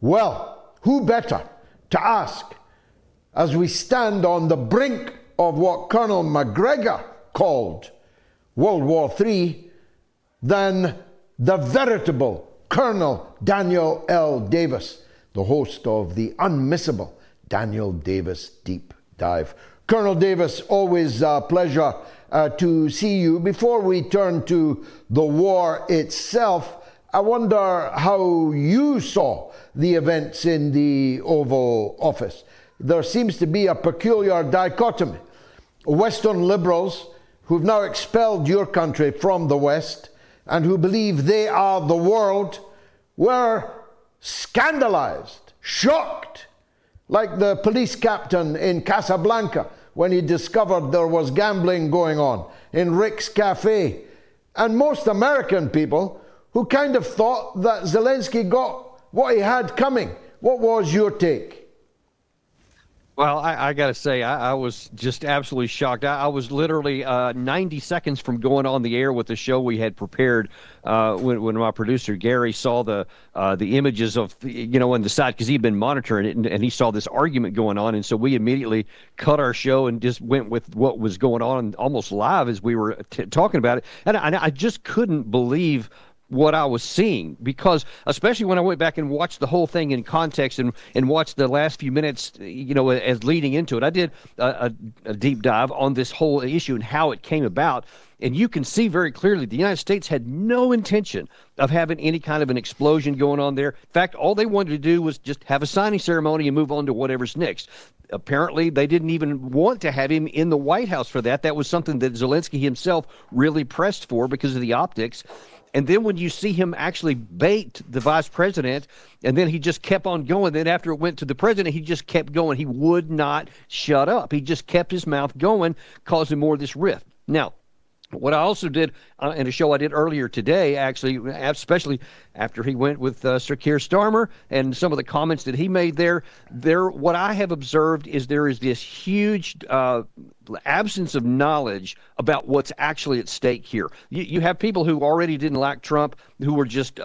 Well, who better to ask as we stand on the brink of what Colonel McGregor called World War III than the veritable Colonel Daniel L. Davis, the host of the unmissable Daniel Davis Deep Dive. Colonel Davis, always a pleasure to see you. Before we turn to the war itself, I wonder how you saw the events in the Oval Office. There seems to be a peculiar dichotomy. Western liberals who've now expelled your country from the West and who believe they are the world were scandalized, shocked, like the police captain in Casablanca when he discovered there was gambling going on in Rick's Cafe. And most American people who kind of thought that Zelensky got what he had coming. What was your take? Well, I got to say, I was just absolutely shocked. I was literally 90 seconds from going on the air with the show we had prepared when my producer, Gary, saw the images of, on the side, because he'd been monitoring it, and he saw this argument going on. And so we immediately cut our show and just went with what was going on almost live as we were talking about it. And I just couldn't believe what I was seeing, because especially when I went back and watched the whole thing in context and watched the last few minutes, as leading into it. I did a deep dive on this whole issue and how it came about. And you can see very clearly the United States had no intention of having any kind of an explosion going on there. In fact, all they wanted to do was just have a signing ceremony and move on to whatever's next. Apparently, they didn't even want to have him in the White House for that. That was something that Zelensky himself really pressed for because of the optics. And then when you see him actually bait the vice president, and then he just kept on going. Then after it went to the president, he just kept going. He would not shut up. He just kept his mouth going, causing more of this rift. Now, what I also did in a show I did earlier today, actually, especially after he went with Sir Keir Starmer and some of the comments that he made there, what I have observed is there is this huge absence of knowledge about what's actually at stake here. You have people who already didn't like Trump, who were just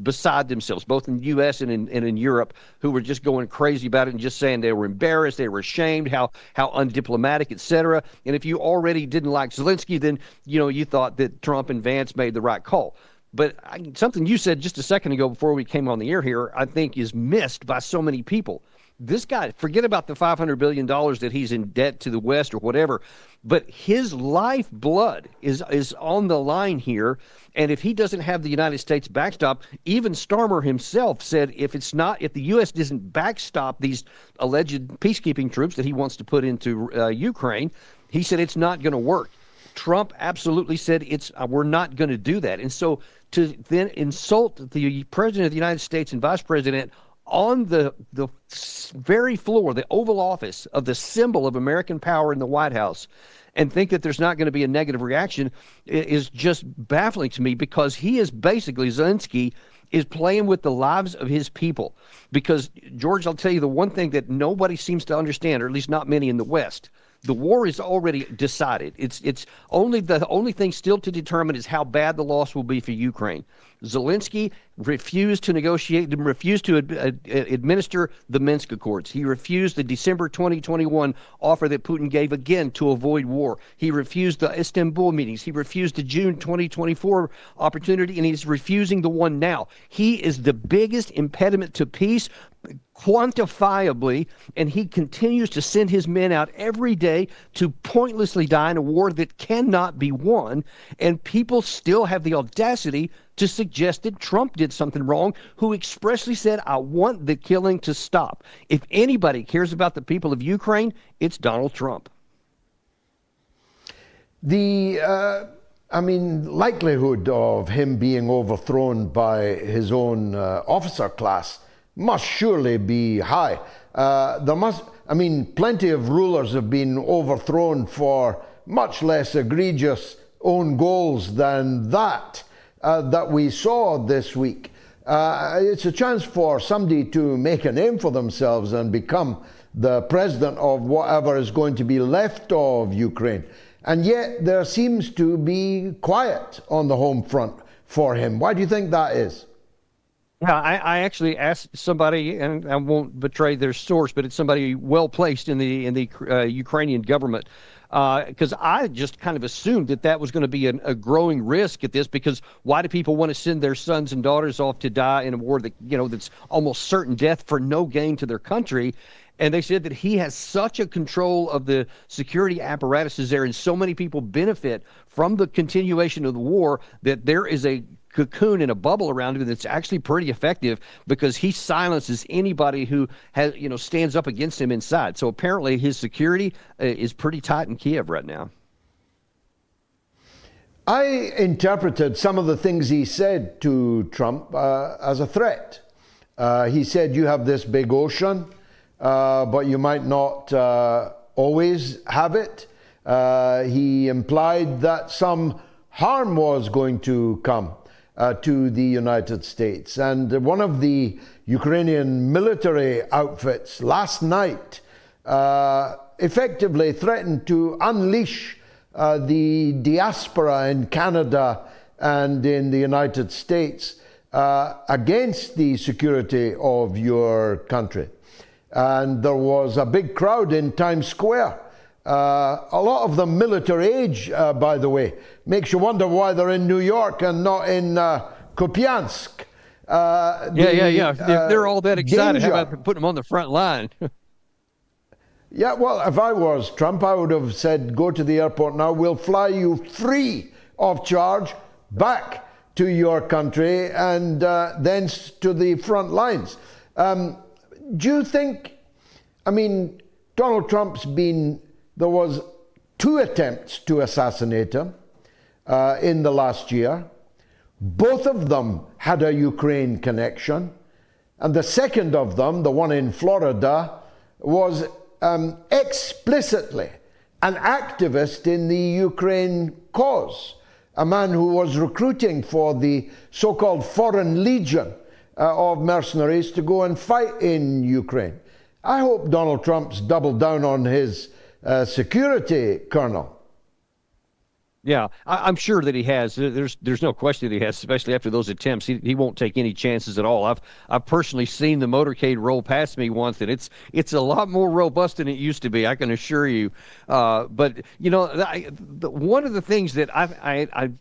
beside themselves, both in the U.S. and in Europe, who were just going crazy about it and just saying they were embarrassed, they were ashamed, how undiplomatic, etc. And if you already didn't like Zelensky, then you thought that Trump and Vance made the right call. But something you said just a second ago before we came on the air here, I think is missed by so many people. This guy, forget about the $500 billion that he's in debt to the West or whatever, but his lifeblood is on the line here. And if he doesn't have the United States backstop, even Starmer himself said if the U.S. doesn't backstop these alleged peacekeeping troops that he wants to put into Ukraine, he said it's not going to work. Trump absolutely said we're not going to do that. And so to then insult the president of the United States and vice president on the very floor, the Oval Office of the symbol of American power in the White House, and think that there's not going to be a negative reaction is just baffling to me, because he is basically, Zelensky is playing with the lives of his people. Because, George, I'll tell you the one thing that nobody seems to understand, or at least not many in the West. The war is already decided. It's only the only thing still to determine is how bad the loss will be for Ukraine. Zelensky refused to negotiate, refused to administer the Minsk Accords. He refused the December 2021 offer that Putin gave again to avoid war. He refused the Istanbul meetings. He refused the June 2024 opportunity, and he's refusing the one now. He is the biggest impediment to peace, quantifiably, and he continues to send his men out every day to pointlessly die in a war that cannot be won. And people still have the audacity to suggest that Trump did something wrong, who expressly said, I want the killing to stop. If anybody cares about the people of Ukraine, it's Donald Trump. The likelihood of him being overthrown by his own officer class must surely be high. Plenty of rulers have been overthrown for much less egregious own goals than that we saw this week. It's a chance for somebody to make a name for themselves and become the president of whatever is going to be left of Ukraine. And yet there seems to be quiet on the home front for him. Why do you think that is? Yeah, I actually asked somebody, and I won't betray their source, but it's somebody well placed in the Ukrainian government, because I just kind of assumed that that was going to be a growing risk at this. Because why do people want to send their sons and daughters off to die in a war that that's almost certain death for no gain to their country? And they said that he has such a control of the security apparatuses there, and so many people benefit from the continuation of the war that there is a cocoon and a bubble around him that's actually pretty effective because he silences anybody who has stands up against him inside. So apparently his security is pretty tight in Kiev right now. I interpreted some of the things he said to Trump as a threat. He said, you have this big ocean, but you might not always have it. He implied that some harm was going to come to the United States. And one of the Ukrainian military outfits last night effectively threatened to unleash the diaspora in Canada and in the United States against the security of your country. And there was a big crowd in Times Square. A lot of them military age, by the way. Makes you wonder why they're in New York and not in Kupiansk. Yeah. If they're all that excited, danger. how about putting them on the front line? Yeah, well, if I was Trump, I would have said, go to the airport now. We'll fly you free of charge back to your country and then to the front lines. Do you think, Donald Trump's there was 2 attempts to assassinate him in the last year. Both of them had a Ukraine connection. And the second of them, the one in Florida, was explicitly an activist in the Ukraine cause, a man who was recruiting for the so-called Foreign Legion of mercenaries to go and fight in Ukraine. I hope Donald Trump's doubled down on his security, Colonel. Yeah, I'm sure that he has. There's no question that he has, especially after those attempts. He won't take any chances at all. I've personally seen the motorcade roll past me once, and it's a lot more robust than it used to be, I can assure you. But one of the things that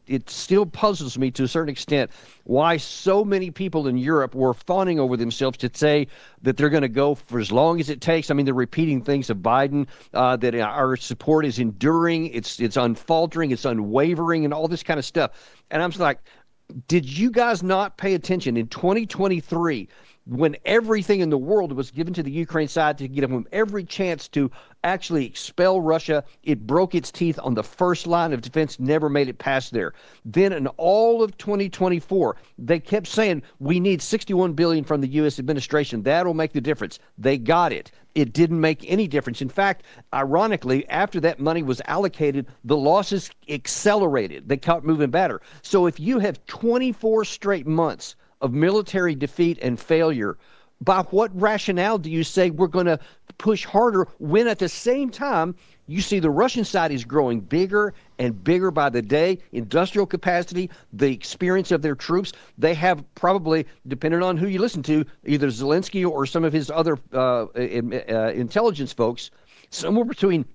it still puzzles me to a certain extent why so many people in Europe were fawning over themselves to say that they're going to go for as long as it takes. I mean, they're repeating things of Biden, that our support is enduring, it's unfaltering, it's unwavering, and all this kind of stuff. And I'm just like, did you guys not pay attention in 2023 when everything in the world was given to the Ukraine side to give them every chance to actually expel Russia? It broke its teeth on the first line of defense, never made it past there. Then in all of 2024, they kept saying, we need $61 billion from the U.S. administration. That'll make the difference. They got it. It didn't make any difference. In fact, ironically, after that money was allocated, the losses accelerated. They kept moving better. So if you have 24 straight months of military defeat and failure, by what rationale do you say we're going to push harder when at the same time you see the Russian side is growing bigger and bigger by the day, industrial capacity, the experience of their troops? They have probably, depending on who you listen to, either Zelensky or some of his other intelligence folks, somewhere between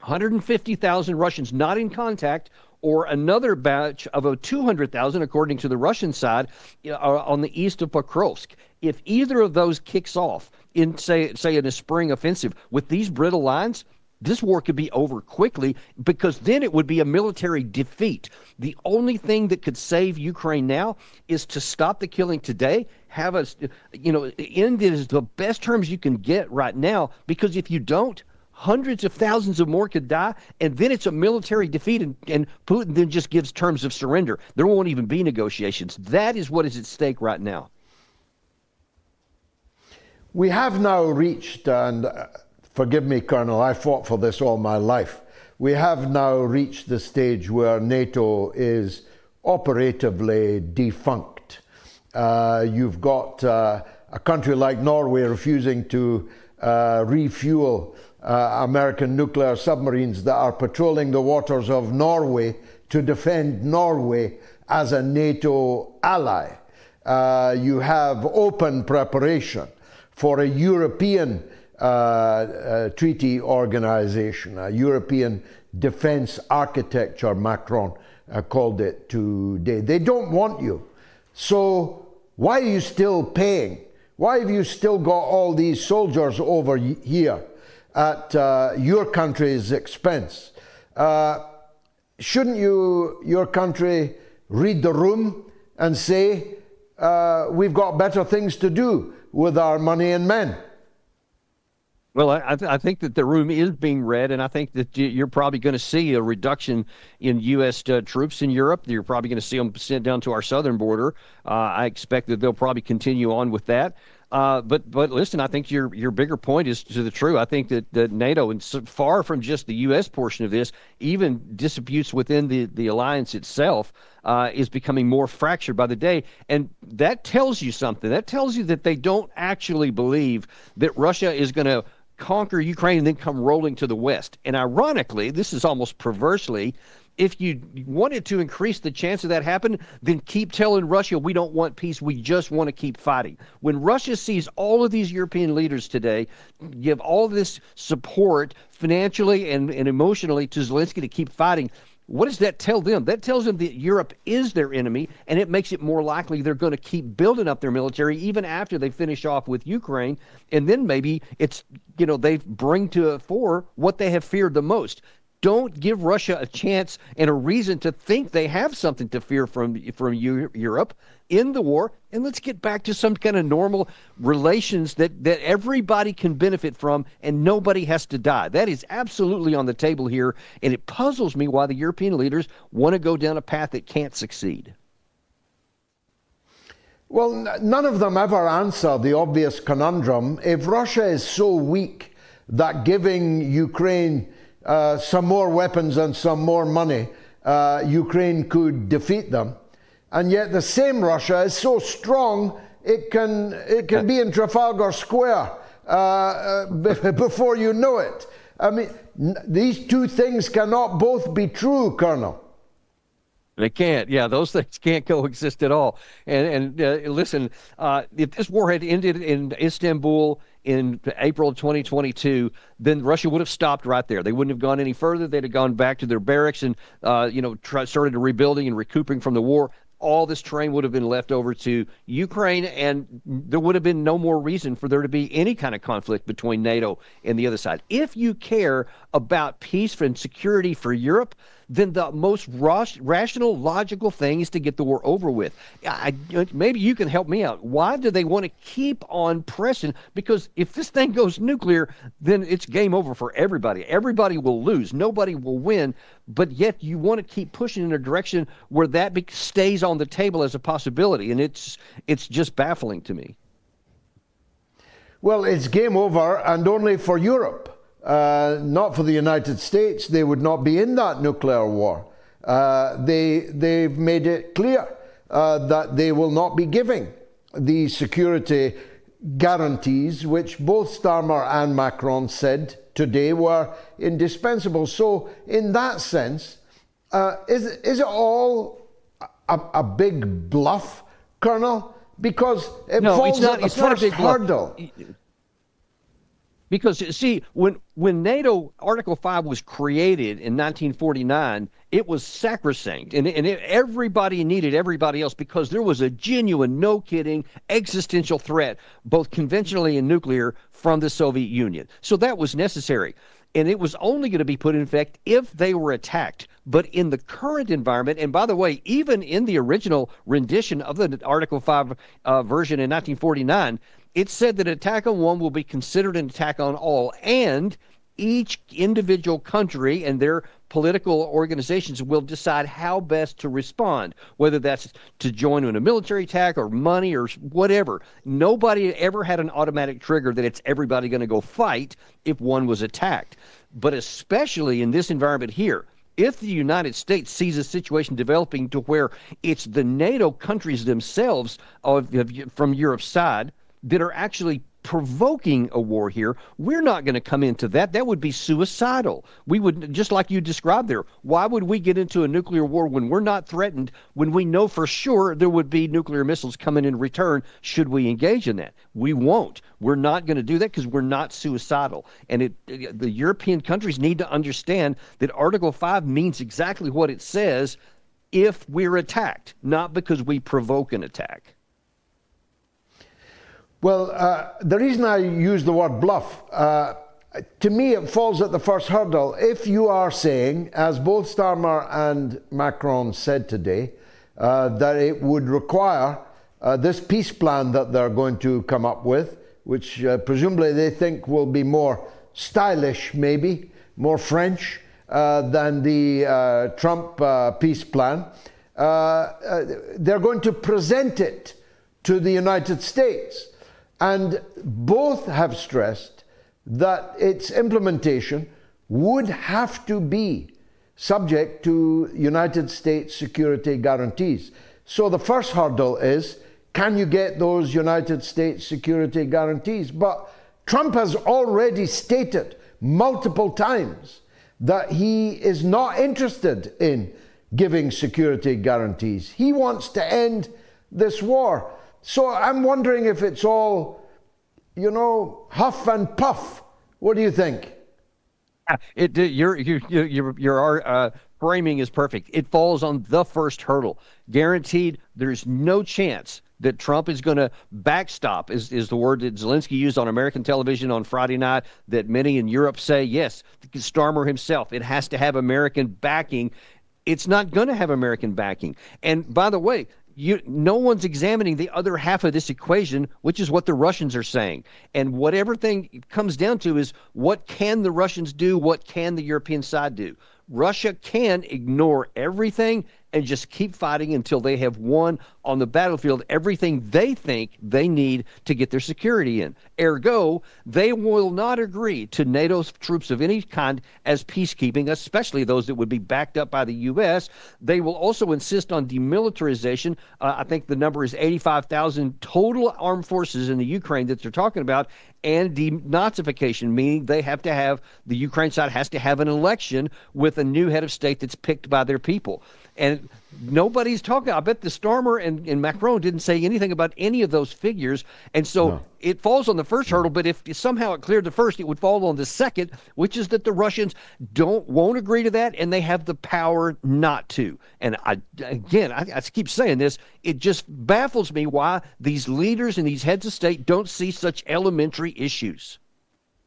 150,000 Russians not in contact or another batch of 200,000, according to the Russian side, on the east of Pokrovsk. If either of those kicks off in, say in a spring offensive with these brittle lines, this war could be over quickly, because then it would be a military defeat. The only thing that could save Ukraine now is to stop the killing today, have us, end it as the best terms you can get right now, because if you don't, hundreds of thousands of more could die, and then it's a military defeat, and Putin then just gives terms of surrender. There won't even be negotiations. That is what is at stake right now. We have now reached, and forgive me, Colonel, I fought for this all my life. We have now reached the stage where NATO is operatively defunct. You've got a country like Norway refusing to refuel American nuclear submarines that are patrolling the waters of Norway to defend Norway as a NATO ally. You have open preparation for a European treaty organization, a European defense architecture, Macron called it today. They don't want you. So why are you still paying? Why have you still got all these soldiers over here at your country's expense? Shouldn't your country read the room and say, we've got better things to do with our money and men? Well, I think that the room is being read, and I think that you're probably going to see a reduction in U.S. troops in Europe. You're probably going to see them sent down to our southern border. I expect that they'll probably continue on with that. But listen, I think your bigger point is to the true. I think that NATO, and so far from just the U.S. portion of this, even disputes within the alliance itself, is becoming more fractured by the day. And that tells you something. That tells you that they don't actually believe that Russia is going to conquer Ukraine and then come rolling to the West. And ironically, this is almost perversely, if you wanted to increase the chance of that happening, then keep telling Russia we don't want peace, we just want to keep fighting. When Russia sees all of these European leaders today give all this support financially and emotionally to Zelensky to keep fighting, what does that tell them? That tells them that Europe is their enemy, and it makes it more likely they're going to keep building up their military even after they finish off with Ukraine. And then maybe it's, they bring to the fore what they have feared the most. Don't give Russia a chance and a reason to think they have something to fear from Europe in the war, and let's get back to some kind of normal relations that everybody can benefit from and nobody has to die. That is absolutely on the table here, and it puzzles me why the European leaders want to go down a path that can't succeed. Well, none of them ever answer the obvious conundrum. If Russia is so weak that giving Ukraine some more weapons and some more money, Ukraine could defeat them. And yet the same Russia is so strong, it can be in Trafalgar Square before you know it. I mean, these two things cannot both be true, Colonel. They can't. Yeah, those things can't coexist at all. And listen, if this war had ended in Istanbul in April of 2022, then Russia would have stopped right there. They wouldn't have gone any further. They'd have gone back to their barracks and, started rebuilding and recouping from the war. All this terrain would have been left over to Ukraine, and there would have been no more reason for there to be any kind of conflict between NATO and the other side. If you care about peace and security for Europe, then the most rational, logical thing is to get the war over with. Maybe you can help me out. Why do they want to keep on pressing? Because if this thing goes nuclear, then it's game over for everybody. Everybody will lose. Nobody will win. But yet you want to keep pushing in a direction where that stays on the table as a possibility. And it's just baffling to me. Well, it's game over, and only for Europe. Not for the United States. They would not be in that nuclear war. They've made it clear that they will not be giving the security guarantees which both Starmer and Macron said today were indispensable. So in that sense, is it all a big bluff, Colonel? Because it falls at the first hurdle. Because, see, when NATO Article 5 was created in 1949, it was sacrosanct, and everybody needed everybody else because there was a genuine, no-kidding, existential threat, both conventionally and nuclear, from the Soviet Union. So that was necessary, and it was only going to be put in effect if they were attacked. But in the current environment, and by the way, even in the original rendition of the Article 5 version in 1949, it said that an attack on one will be considered an attack on all, and each individual country and their political organizations will decide how best to respond, whether that's to join in a military attack or money or whatever. Nobody ever had an automatic trigger that it's everybody going to go fight if one was attacked. But especially in this environment here, if the United States sees a situation developing to where it's the NATO countries themselves from Europe's side that are actually provoking a war here. We're not going to come into that. That would be suicidal. We would, just like you described there, why would we get into a nuclear war when we're not threatened, when we know for sure there would be nuclear missiles coming in return should we engage in that? We won't. We're not going to do that because we're not suicidal. And the European countries need to understand that Article 5 means exactly what it says if we're attacked, not because we provoke an attack. Well, the reason I use the word bluff, to me it falls at the first hurdle. If you are saying, as both Starmer and Macron said today, that it would require this peace plan that they're going to come up with, which presumably they think will be more stylish, maybe, more French than the Trump peace plan, they're going to present it to the United States. And both have stressed that its implementation would have to be subject to United States security guarantees. So the first hurdle is, can you get those United States security guarantees? But Trump has already stated multiple times that he is not interested in giving security guarantees. He wants to end this war. So I'm wondering if it's all, huff and puff. What do you think? Your framing is perfect. It falls on the first hurdle. Guaranteed, there's no chance that Trump is going to backstop, is the word that Zelensky used on American television on Friday night, that many in Europe say, yes, Starmer himself, it has to have American backing. It's not going to have American backing. And by the way, no one's examining the other half of this equation, which is what the Russians are saying. And what everything comes down to is, what can the Russians do? What can the European side do? Russia can ignore everything and just keep fighting until they have won on the battlefield everything they think they need to get their security in. Ergo, they will not agree to NATO troops of any kind as peacekeeping, especially those that would be backed up by the U.S. They will also insist on demilitarization. I think the number is 85,000 total armed forces in the Ukraine that they're talking about, and denazification, meaning the Ukraine side has to have an election with a new head of state that's picked by their people. And nobody's talking. I bet the Starmer and Macron didn't say anything about any of those figures. And so it falls on the first hurdle, but if somehow it cleared the first, it would fall on the second, which is that the Russians won't agree to that, and they have the power not to. And I keep saying this, it just baffles me why these leaders and these heads of state don't see such elementary issues.